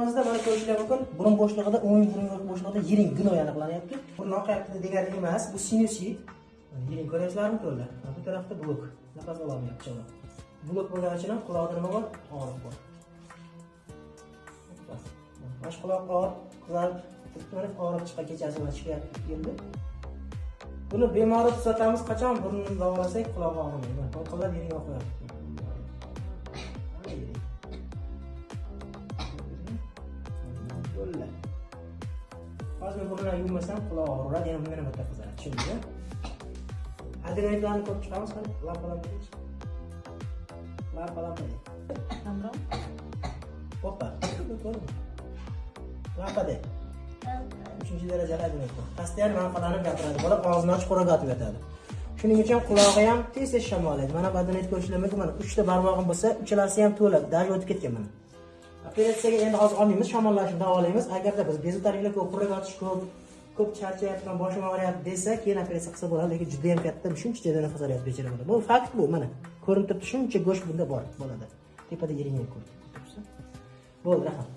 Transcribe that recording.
Bizda mana ko'rishlar mumkin, burun bo'shlig'ida, o'ng burun bo'shlig'ida yiring gino aniqlanyapti. Burun oqayapti degani emas, bu sinusit. Yiring ko'ryapsizlarmi to'g'ri? Bu tarafda blok. Nafas ololmayapti cho'loq. Blok bo'lgani uchun quloqda nima bor? Og'riq bor. Bosh quloq qizarib, og'riq chiqa kechasi va chiqyapti keldi. Buni bemorni tuzatamiz qachon burnini davolasak quloq og'rimaydi. Qo'llar yiring oqyapti. Hozir burnini yuvmasam quloq og'riydi, yana bunga nima qiladi? Tushundingmi? Adrenalin ko'p chiqamiz, lampalarni. Lampalarni. Kamron. Hoppa. Lampada. 3-darajali adrenalin. Pastdan lampalarni gapiradi. Bola og'zini ochib qo'raga otib yotadi. Shuning uchun qulog'i ham tez-tez shamollaydi. Mana adrenalin ko'rishlar mumkin. Mana 3 ta barmog'im bo'lsa, uchalasi ham to'ladi. Daj o'tib ketgan mana. Operatsiyaga endi hozir olmaymiz, shamollashni davolaymiz. Agarda biz bezovtaliklar ko'p, qo'raga otish ko'p charchayapman, boshim og'riyapti desa, keyin operatsiya qilsa bo'ladi, lekin juda ham katta, shuncha joyda nafas olyapti bechoralar. Bu fakt bu, mana. Ko'rinib turibdi, shuncha go'sht bunda bor bo'ladi. Tepada yiring ko'rib turibsiz. Bo'ldi, rahmat.